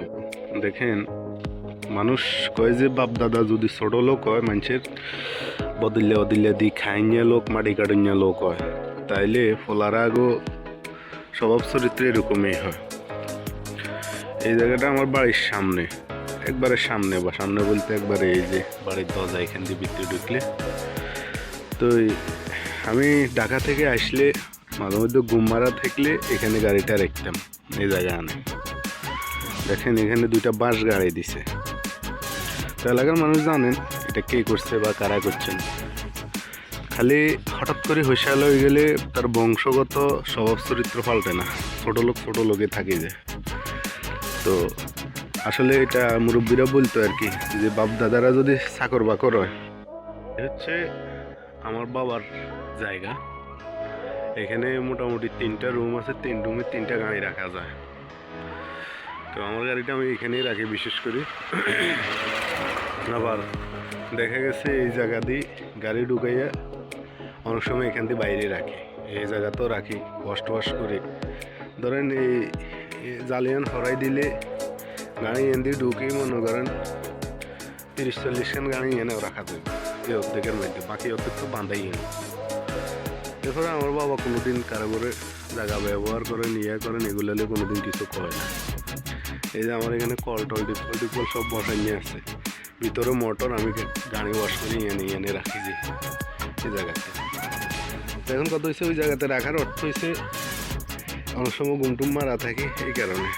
কতটুকু দেখেন। মানুষ কয় যে বাপ দাদা যদি ছোট লোক হয়, মানুষের বদলে বদলে দি খাইনিয়া লোক মাটি কাটিনিয়া লোক হয়, তাইলে ফলারা আগো স্বভাব চরিত্র এরকমই হয়। এই জায়গাটা আমার বাড়ির সামনে, একবারে সামনে, বা সামনে বলতে একবারে এই যে বাড়ির দরজা এখান দিয়ে ভিতরে ঢুকলে। তো আমি ঢাকা থেকে আসলে মাঝে মধ্যে ঘুম মারা থাকলে এখানে গাড়িটা রাখতাম এই জায়গা আনে। দেখেন এখানে দুইটা বাঁশ গাড়ি দিছে। তো এলাকার মানুষ জানেন এটা কে করছে বা কারা করছেন। খালি হঠাৎ করে হইসাল হয়ে গেলে তার বংশগত স্বভাব চরিত্র পাল্টে না, ছোট লোকে থাকে যায়। তো আসলে এটা মুরব্বীরা বলতো আর কি, যে বাপ দাদারা যদি চাকর বাকর হয়। হচ্ছে আমার বাবার জায়গা, এখানে মোটামুটি 3টা রুম আছে, 3 রুমে 3টা গাড়ি রাখা যায়। তো আমার গাড়িটা আমি এখানেই রাখি বিশেষ করে। আবার দেখা গেছে এই জায়গা দিয়ে গাড়ি ঢুকাইয়া অনেক সময় এখান দিয়ে বাইরে রাখি, এই জায়গাতেও রাখি ওয়াশ করে। ধরেন এই জালিয়ান হরাই দিলে গাড়ি এন দিয়ে ঢুকেই মনে করেন 30-40 খান গাড়ি এনেও রাখা যাবে এই অর্ধেকের মধ্যে, বাকি অর্ধেক তো বাঁধাই এনে। এরপরে আমার বাবা কোনোদিন কারো করে জায়গা ব্যবহার করেন এগুলো কোনোদিন কিছু করে না। এই যে আমার এখানে কল টিপল সব বসাই নিয়ে আসছে, ভিতরে মোটর, আমি গাড়ি ওয়াশ করে এনে রাখি যে এই জায়গাতে। এখন কত হয়েছে ওই জায়গাতে রাখার অর্থ হয়েছে অনেক সময় ঘুমটুম মারা থাকে এই কারণে।